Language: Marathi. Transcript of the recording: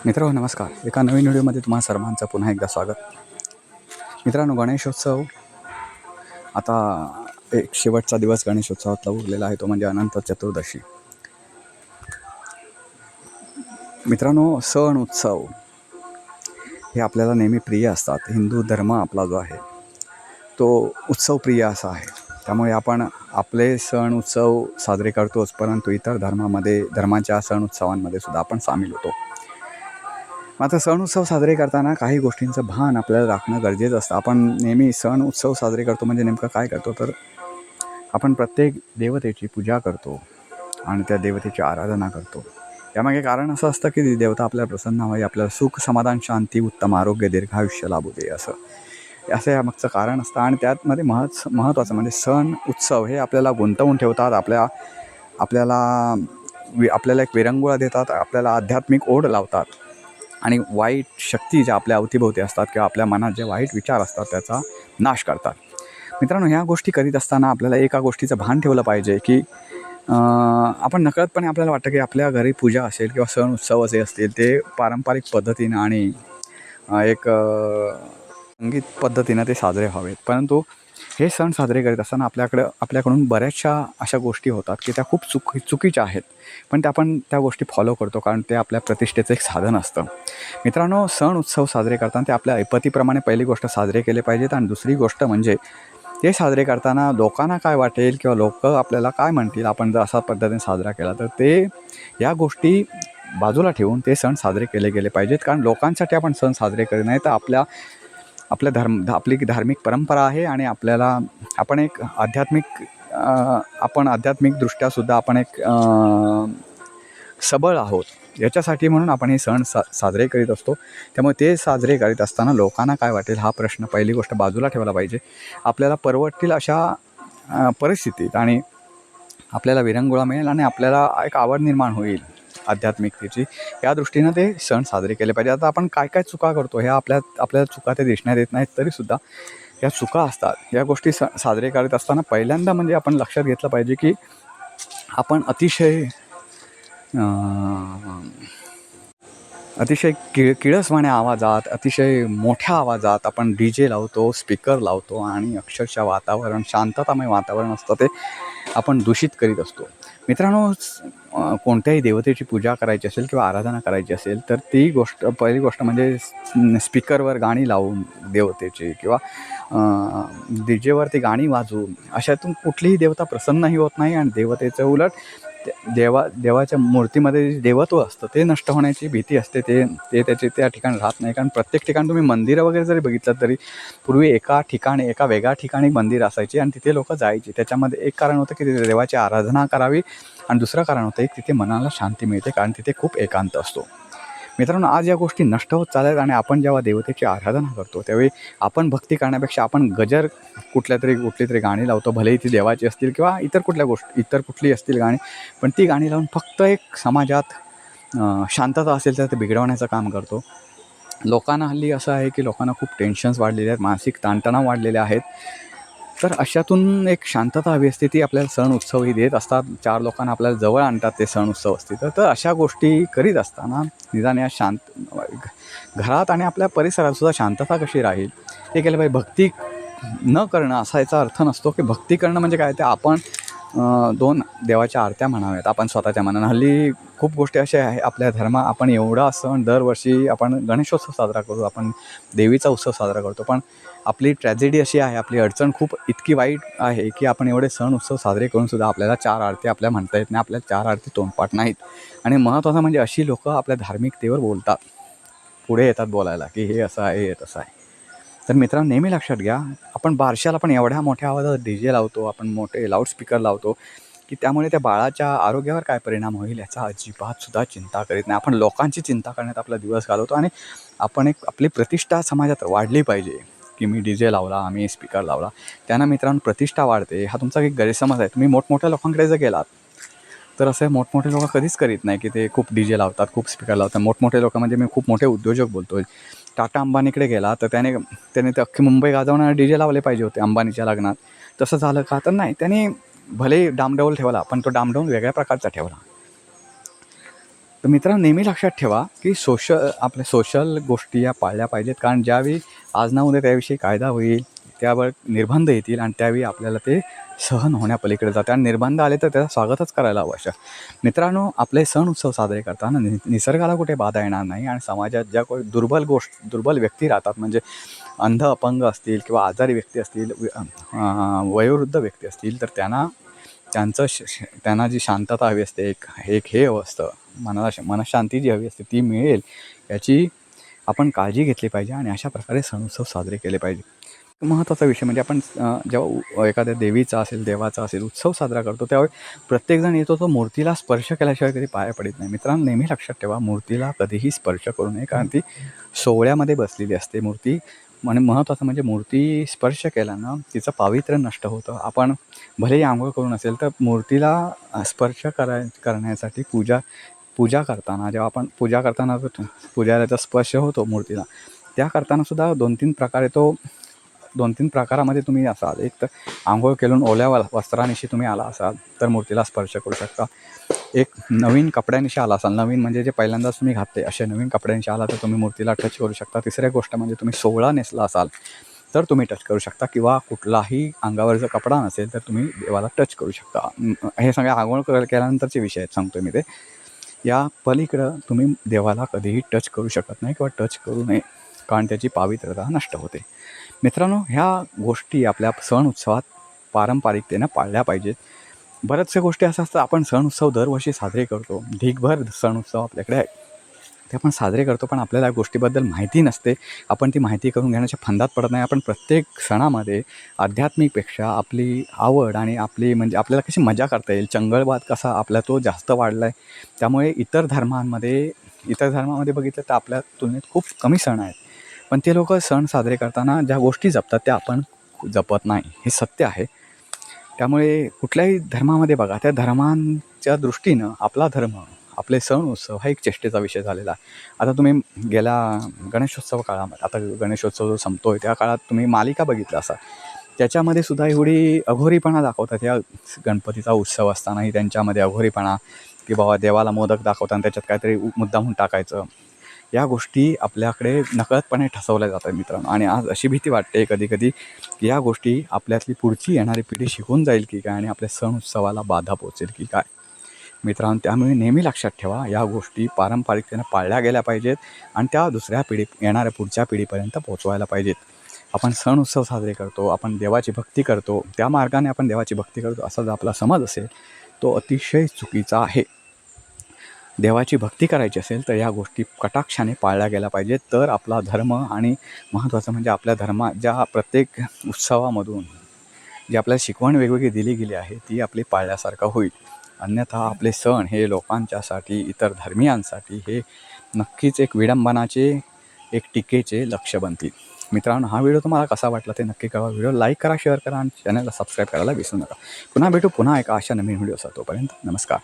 मित्रांनो नमस्कार. एका नवीन व्हिडिओमध्ये तुम्हा सर्वांचं पुन्हा एकदा स्वागत. मित्रांनो, गणेशोत्सव आता एक शेवटचा दिवस गणेशोत्सवातला उरलेला आहे, तो म्हणजे अनंत चतुर्दशी. मित्रांनो, सण उत्सव हे आपल्याला नेहमी प्रिय असतात. हिंदू धर्म आपला जो आहे तो उत्सवप्रिय असा आहे. त्यामुळे आपण आपले सण उत्सव साजरे करतोच, परंतु इतर धर्माच्या सण उत्सवांमध्ये सुद्धा आपण सामील होतो. मात्र सण उत्सव साजरे करताना काही गोष्टींचं भान आपल्याला राखणं गरजेचं असतं. आपण नेहमी सण उत्सव साजरे करतो म्हणजे नेमकं काय करतो, तर आपण प्रत्येक देवतेची पूजा करतो आणि त्या देवतेची आराधना करतो. यामागे कारण असं असतं की देवता आपल्याला प्रसन्न व्हावी, आपल्याला सुख समाधान शांती उत्तम आरोग्य दीर्घायुष्य लाभू दे, असं यामागचं कारण असतं. आणि त्यातमध्ये महत्त्वाचं म्हणजे सण उत्सव हे आपल्याला गुंतवून ठेवतात, आपल्याला एक विरंगुळा देतात, आपल्याला आध्यात्मिक ओढ लावतात आणि वाईट शक्ती ज्या आपल्या अवतीभोवती असतात किंवा आपल्या मनात जे वाईट विचार असतात त्याचा नाश करतात. मित्रांनो, ह्या गोष्टी करीत असताना आपल्याला एका गोष्टीचं भान ठेवलं पाहिजे की आपण नकळतपणे आपल्याला वाटतं की आपल्या घरी पूजा असेल किंवा सण उत्सव जे असतील ते पारंपरिक पद्धतीनं आणि एक संगीत पद्धतीनं ते साजरे व्हावेत. परंतु हे सण साजरे करीत असताना आपल्याकडून बऱ्याचशा अशा गोष्टी होतात की त्या खूप चुकीच्या आहेत, पण आपण त्या गोष्टी फॉलो करतो कारण ते आपल्या प्रतिष्ठेचं एक साधन असतं. मित्रांनो, सण उत्सव साजरे करताना ते आपल्या ऐपतीप्रमाणे पहिली गोष्ट साजरे केले पाहिजेत. आणि दुसरी गोष्ट म्हणजे ते साजरे करताना लोकांना काय वाटेल किंवा लोक आपल्याला काय म्हणतील आपण जर अशा पद्धतीने साजरा केला, तर ते या गोष्टी बाजूला ठेवून ते सण साजरे केले गेले पाहिजेत. कारण लोकांसाठी आपण सण साजरे करत नाही, तर आपली धार्मिक परंपरा आहे आणि आपण आध्यात्मिकदृष्ट्यासुद्धा आपण एक सबळ आहोत. याच्यासाठी म्हणून आपण हे सण साजरे करीत असतो. त्यामुळे ते साजरे करीत असताना लोकांना काय वाटेल हा प्रश्न पहिली गोष्ट बाजूला ठेवला पाहिजे. आपल्याला परवडतील अशा परिस्थितीत आणि आपल्याला विरंगुळा मिळेल आणि आपल्याला एक आवड निर्माण होईल आध्यात्मिकतेची, या दृष्टीनं ते सण साजरे केले पाहिजे. आता आपण काय काय चुका करतो ह्या आपल्याला चुका ते दिसण्यात येत नाहीत, तरीसुद्धा या चुका असतात. या गोष्टी साजरे करत असताना पहिल्यांदा म्हणजे आपण लक्षात घेतलं पाहिजे की आपण अतिशय किळसवाण्या आवाजात, अतिशय मोठ्या आवाजात आपण DJ लावतो, स्पीकर लावतो आणि अक्षरशः शांततामय वातावरण असतं ते आपण दूषित करीत असतो. मित्रांनो, कोणत्याही देवतेची पूजा करायची असेल किंवा आराधना करायची असेल तर पहिली गोष्ट म्हणजे स्पीकरवर गाणी लावून देवतेची किंवा DJवर ती गाणी वाजवून अशातून कुठलीही देवता प्रसन्नही होत नाही आणि देवतेचं उलट देवाच्या मूर्तीमध्ये देवत्व असतं ते नष्ट होण्याची भीती असते. ते त्याचे त्या ठिकाणी राहत नाही. कारण प्रत्येक ठिकाणी तुम्ही मंदिरं वगैरे जरी बघितलं तरी पूर्वी एका वेगळ्या ठिकाणी मंदिर असायची आणि तिथे लोक जायची. त्याच्यामध्ये एक कारण होतं की तिथे देवाची आराधना करावी आणि दुसरं कारण होतं की तिथे मनाला शांती मिळते, कारण तिथे खूप एकांत असतो. मित्रांनो, आज या गोष्टी नष्ट होत चालत आणि आपण जेव्हा देवतेची आराधना करतो त्यावेळी आपण भक्ती करण्यापेक्षा आपण कुठली तरी गाणी लावतो, भलेही ती देवाची असतील किंवा इतर कुठली असतील गाणी, पण ती गाणी लावून फक्त एक समाजात शांतता असेल तर ते बिघडवण्याचं काम करतो. लोकांना हल्ली असं आहे की लोकांना खूप टेन्शन्स वाढलेले आहेत, मानसिक ताणतणाव वाढलेले आहेत. तर अशातून एक शांतता हवी असते, ती आपल्याला सण उत्सवही देत असतात. 4 लोकांना आपल्याला जवळ आणतात ते सण उत्सव असतील. तर अशा गोष्टी करीत असताना निदान या घरात आणि आपल्या परिसरात सुद्धा शांतता कशी राहील हे केलं पाहिजे. भक्ती न करणं असा याचा अर्थ नसतो की भक्ती करणं म्हणजे काय, ते आपण 2 देवाच्या आरत्या म्हणाव्यात आपण स्वतःच्या मनानं. हल्ली खूप गोष्टी अशा आहे आपल्या धर्मात, आपण एवढा सण दरवर्षी आपण गणेशोत्सव साजरा करू, आपण देवीचा उत्सव साजरा करतो, पण आपली ट्रॅजेडी अशी आहे, आपली अडचण इतकी वाईट आहे की आपण एवढे सण उत्सव साजरे करूनसुद्धा आपल्याला 4 आरती आपल्याला म्हणता येत नाही, आपल्याला 4 आरती तोंडपाठ नाहीत. आणि महत्त्वाचं म्हणजे अशी लोकं आपल्या धार्मिकतेवर बोलतात, पुढे येतात बोलायला की हे असं आहे, हे तसं आहे. तर मित्रांनो, नेहमी लक्षात घ्या, आपण बारशाला पण एवढ्या मोठ्या आवाजात DJ लावतो, आपण मोठे लाऊडस्पीकर लावतो की त्यामुळे त्या बाळाच्या आरोग्यावर काय परिणाम होईल याचा अजिबातसुद्धा चिंता करीत नाही. आपण लोकांची चिंता करण्यात आपला दिवस घालवतो आणि आपण आपली प्रतिष्ठा समाजात वाढली पाहिजे की मी DJ लावला, आम्ही स्पीकर लावला, त्यानं मित्रांनो प्रतिष्ठा वाढते. हा तुमचा एक गैरसमज आहे. तुम्ही मोठमोठ्या लोकांकडे जर गेलात तर असे मोठमोठे लोक कधीच करीत नाही की ते खूप DJ लावतात, खूप स्पीकर लावतात. मोठमोठे लोक म्हणजे मी खूप मोठे उद्योजक बोलतो. टाटा अंबानीकडे गेला तर त्याने ते अख्खी मुंबई गाजवणारे DJ लावले पाहिजे होते अंबानीच्या लग्नात. तसं झालं का, तर नाही. त्याने भले डामडौल ठेवला, पण तो डामडौल वेगळ्या प्रकारचा ठेवला. तर मित्रांनो नेहमी लक्षात ठेवा की आपल्या सोशल गोष्टी या पाळल्या पाहिजेत, कारण ज्यावेळी आज ना उद्या त्याविषयी कायदा होईल, त्यावर निर्बंध येतील आणि त्यावेळी आपल्याला ते सहन होण्यापलीकडे जाते आणि निर्बंध आले तर त्याचं स्वागतच करायला आवश्यक. मित्रांनो आपले सण उत्सव साजरे करताना निसर्गाला कुठे बाधा येणार नाही आणि समाजात ज्या कोणी दुर्बल व्यक्ती राहतात, म्हणजे अंध अपंग असतील किंवा आजारी व्यक्ती असतील, वयोवृद्ध व्यक्ती असतील, तर त्यांना जी शांतता हवी असते, एक एक हे हवं असतं, मनःशांती जी हवी असते ती मिळेल याची आपण काळजी घेतली पाहिजे आणि अशा प्रकारे सण उत्सव साजरे केले पाहिजे. महत्त्वाचा विषय म्हणजे आपण जेव्हा एखाद्या देवीचा असेल, देवाचा असेल उत्सव साजरा करतो, त्यावेळी प्रत्येकजण येतो तो मूर्तीला स्पर्श केल्याशिवाय कधी पाया पडत नाही. मित्रांनो नेहमी लक्षात ठेवा, मूर्तीला कधीही स्पर्श करू नये, कारण ती सोवळ्यामध्ये बसलेली असते मूर्ती. महत्त्वाचं म्हणजे मूर्ती स्पर्श केल्यानं तिचं पावित्र्य नष्ट होतं. आपण भलेही आंघोळ करून असेल तर मूर्तीला स्पर्श करण्यासाठी पूजा करताना, जेव्हा आपण पूजा करताना पुजाऱ्याचा स्पर्श होतो मूर्तीला, त्या करतानासुद्धा 2-3 प्रकारामध्ये तुम्ही असाल. एक तर आंघोळ केलून ओल्या वस्त्रानिशी तुम्ही आला असाल तर मूर्तीला स्पर्श करू शकता. एक नवीन कपड्यानिशी आला असाल, नवीन म्हणजे जे पहिल्यांदाच तुम्ही घातले असे नवीन कपड्यांशी आला तर तुम्ही मूर्तीला टच करू शकता. तिसरी गोष्ट म्हणजे तुम्ही सोवळा नेसला असाल तर तुम्ही टच करू शकता, किंवा कुठलाही अंगावर जर कपडा नसेल तर तुम्ही देवाला टच करू शकता. हे सगळे आंघोळ केल्यानंतरचे विषय आहेत, सांगतो मी ते. या पलीकडं तुम्ही देवाला कधीही टच करू शकत नाही किंवा टच करू नये, कारण त्याची पावित्र्यता नष्ट होते. मित्रांनो ह्या गोष्टी आपल्या सण उत्सवात पारंपरिकतेनं पाळल्या पाहिजेत. बऱ्याचशा गोष्टी असं असतात, आपण सण उत्सव दरवर्षी साजरे करतो, ढीगभर सण उत्सव आपल्याकडे आहे, ते आपण साजरे करतो, पण आपल्याला या गोष्टीबद्दल माहिती नसते. आपण ती माहिती करून घेण्याच्या फंदात पडत नाही. आपण प्रत्येक सणामध्ये आध्यात्मिकपेक्षा आपली आवड आणि आपली म्हणजे आपल्याला कशी मजा करता येईल, चंगळवाद कसा आपला तो जास्त वाढला आहे. त्यामुळे इतर धर्मामध्ये बघितलं तर आपल्या तुलनेत खूप कमी सण आहेत, पण ते लोक सण साजरे करताना ज्या गोष्टी जपतात त्या आपण जपत नाही, हे सत्य आहे. त्यामुळे कुठल्याही धर्मामध्ये बघा, त्या धर्मांच्या दृष्टीनं आपला धर्म, आपले सण उत्सव हा एक चेष्टेचा विषय झालेला आहे. आता तुम्ही गेल्या गणेशोत्सव काळामध्ये, आता गणेशोत्सव जो संपतोय त्या काळात तुम्ही मालिका बघितला असाल, त्याच्यामध्ये सुद्धा एवढी अघोरीपणा दाखवतात. या गणपतीचा उत्सव असतानाही त्यांच्यामध्ये अघोरीपणा, की बाबा देवाला मोदक दाखवताना त्याच्यात काहीतरी मुद्दामून टाकायचं, या गोष्टी आपल्याकडे नकळतपणे ठसवल्या जातात मित्रांनो. आणि आज अशी भीती वाटते कधी की या गोष्टी आपल्यातली पुढची येणारी पिढी शिकून जाईल की काय आणि आपल्या सण उत्सवाला बाधा पोचेल की काय. मित्रांनो त्यामुळे नेहमी लक्षात ठेवा, या गोष्टी पारंपरिकतेनं पाळल्या गेल्या पाहिजेत आणि त्या दुसऱ्या येणाऱ्या पुढच्या पिढीपर्यंत पोचवायला पाहिजेत. आपण सण उत्सव साजरे करतो, आपण देवाची भक्ती करतो, त्या मार्गाने आपण देवाची भक्ती करतो असा जर आपला समज असेल तो अतिशय चुकीचा आहे. देवाची भक्ती करायची असेल तर या गोष्टी कटाक्षाने पाळल्या गेल्या पाहिजेत, तर आपला धर्म आणि महत्त्वाचं म्हणजे आपल्या ज्या प्रत्येक उत्सवामधून जी आपल्याला शिकवण वेगवेगळी दिली गेली आहे ती आपली पाळल्यासारखं होईल. अन्यथा आपले सण हे लोकांच्यासाठी, इतर धर्मियांसाठी हे नक्कीच एक विडंबनाचे, एक टीकेचे लक्ष्य बनतील. मित्रांनो हा व्हिडिओ तुम्हाला कसा वाटला ते नक्की कळवा. व्हिडिओ लाईक करा, शेअर करा आणि चॅनलला सबस्क्राईब करायला विसरू नका. पुन्हा भेटू एका अशा नवीन व्हिडिओचा. तोपर्यंत नमस्कार.